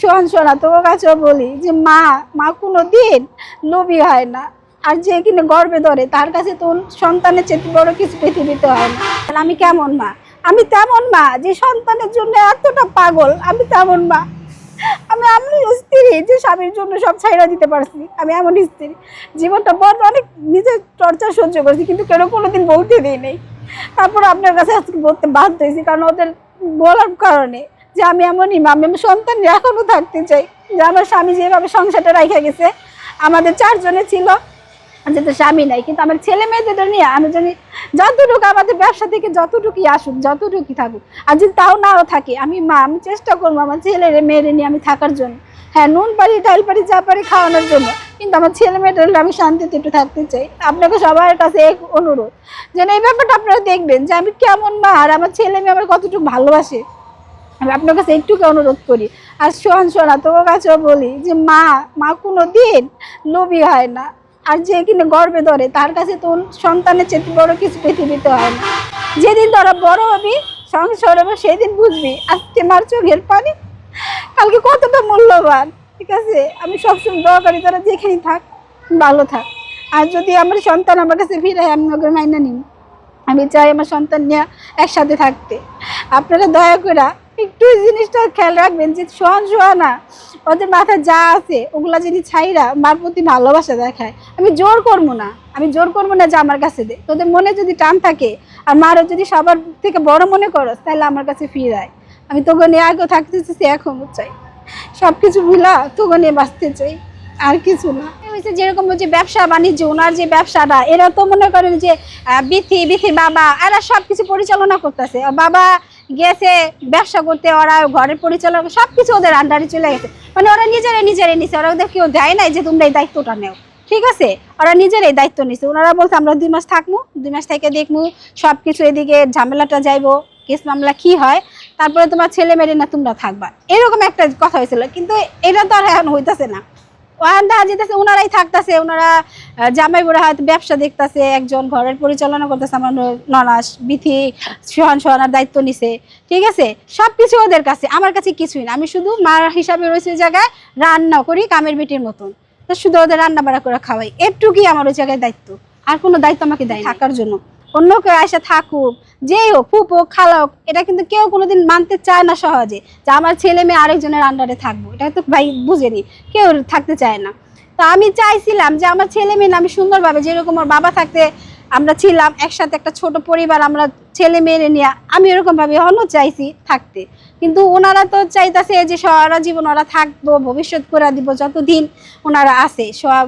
শোন শোনা তোমার কাছেও বলি যে মা মা কোনোদিন লোভী হয় না। আর যে কিনা গর্বে ধরে তার কাছে তো সন্তানের চেয়ে বড় কিছু পৃথিবীতে হয় না। আমি কেমন মা? আমি তেমন মা যে সন্তানের জন্য এতটা পাগল। আমি তেমন মা। আমি এমন স্ত্রী যে স্বামীর জন্য সব ছাইড়া দিতে পারছি। আমি এমন স্ত্রী জীবনটা বড় অনেক নিজের টর্চার সহ্য করছি, কিন্তু কেন কোনোদিন বলতে দিই নেই। তারপর আপনার কাছে আজকে বলতে বাধ্য হয়েছি, কারণ ওদের বলার কারণে যে আমি এমনই মা। আমি সন্তান এখনো থাকতে চাই, যে আমার স্বামী যেভাবে সংসারটা রাখা গেছে। আমাদের 4 জনে ছিল, যেহেতু স্বামী নাই, কিন্তু আমার ছেলে মেয়েদের নিয়ে আমি জানি যতটুকু আমাদের ব্যবসা থেকে যতটুকুই আসুক, যতটুকুই থাকুক, আর যদি তাও নাও থাকে, আমি মা আমি চেষ্টা করবো আমার ছেলের মেয়েরে নিয়ে আমি থাকার জন্য। হ্যাঁ, নুন পারি ডাল পারি যা পারি খাওয়ানোর জন্য, কিন্তু আমার ছেলে মেয়েদের আমি শান্তিতে একটু থাকতে চাই। আপনাকে সবার কাছে এক অনুরোধ, যেন এই ব্যাপারটা আপনারা দেখবেন যে আমি কেমন মা, আর আমার ছেলে মেয়ে আমার কতটুকু ভালোবাসে। আমি আপনার কাছে একটুকে অনুরোধ করি। আর শোনা তোমার কাছেও বলি যে মা মা কোনোদিন লোভী হয় না। আর যে কিনা গর্বে ধরে তার কাছে তো সন্তানের চেয়ে বড় কিছু পৃথিবীতে হয় না। যেদিন তোরা বড় হবি, সংসার হবে, সেদিন বুঝবি আজকে মার চোখের পানি কালকে কতটা মূল্যবান। ঠিক আছে, আমি সবসময় দোয়া করি তোরা যেখানে থাক ভালো থাক। আর যদি আমার সন্তান আমার কাছে ফিরে, আমি ওকে মাইনা নিই। আমি চাই আমার সন্তান নিয়ে একসাথে থাকতে। আপনারা দয়া করে একটু জিনিসটা খেয়াল রাখবেন যে সোহানা ওদের মাথায় যা আছে ওগুলা যদি ছাইরা মার প্রতি ভালোবাসা দেখায়। আমি জোর করবো না, যে আমার কাছে দে। তোদের মনে যদি টান থাকে আর মারও যদি সবার থেকে বড় মনে করো, তাহলে আমার কাছে ফিরায়। আমি তোকে নিয়ে আগেও থাকতে চাইছি, এখনও চাই। সবকিছু ভুলা তোকে নিয়ে বাঁচতে চাই, আর কিছু না। যেরকম যে ব্যবসা বাণিজ্য, ওনার যে ব্যবসাটা, এরা তো মনে করেন যে বিথির বাবা এরা সবকিছু পরিচালনা করতেছে। বাবা গেছে ব্যবসা করতে, ওরা ঘরের পরিচালনা সবকিছু ওদের আন্ডারে চলে গেছে। মানে ওরা নিজেরাই নিছে, ওরা ওদের কেউ দেয় নাই যে তোমরা এই দায়িত্বটা নেও। ঠিক আছে, ওরা নিজেরাই দায়িত্ব নিছে। ওনারা বলছে আমরা 2 মাস থাকবো, 2 মাস থেকে দেখবো সবকিছু, এদিকে ঝামেলাটা যাইবো, কেস মামলা কি হয়, তারপরে তোমার ছেলে মেয়ে না তোমরা থাকবা, এরকম একটা কথা হয়েছিল। কিন্তু এটা তো আর এখন হইতেছে না। ওনারাই থাকতেছে, ওনারা জামাই বুড়া হয়তো ব্যবসা দেখতেছে, একজন ঘরের পরিচালনা করতেছে, আমার ননাস বিথি সোহানার দায়িত্ব নিছে। ঠিক আছে, সবকিছু ওদের কাছে, আমার কাছে কিছুই না। আমি শুধু মার হিসাবে রয়েছে ওই জায়গায়, রান্না করি কামের বেটির মতন, তো শুধু ওদের রান্না বাড়া করে খাওয়াই, এটুকুই আমার ওই জায়গায় দায়িত্ব। আর কোনো দায়িত্ব আমাকে দেয় থাকার জন্য। অন্য কেউ এসে থাকুক, যেই হোক, ফুপ হোক, খালা হোক, এটা কিন্তু কেউ কোনোদিন মানতে চায় না সহজে যে আমার ছেলে মেয়ে আরেকজনের আন্ডারে থাকবো। এটা তো ভাই বুঝেনি, কেউ থাকতে চায় না। তো আমি চাইছিলাম যে আমার ছেলে মেয়ে আমি সুন্দরভাবে, যেরকম আমার বাবা থাকতে আমরা ছিলাম একসাথে, একটা ছোট পরিবার, আমরা ছেলে মেয়ে নিয়ে, আমি এরকমভাবে এখনও চাইছি থাকতে। কিন্তু ওনারা তো চাইতেছে যে সারা জীবন ওরা থাকবো, ভবিষ্যৎ করে দিব, যতদিন ওনারা আছে, সব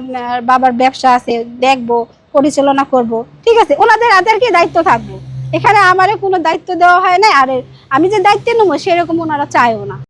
বাবার ব্যবসা আছে, দেখবো, পরিচালনা করব। ঠিক আছে, ওনাদের আদেরকে দায়িত্ব থাকবো। এখানে আমারে কোনো দায়িত্ব দেওয়া হয় না, আর আমি যে দায়িত্ব নেবো সেরকম ওনারা চায়ও না।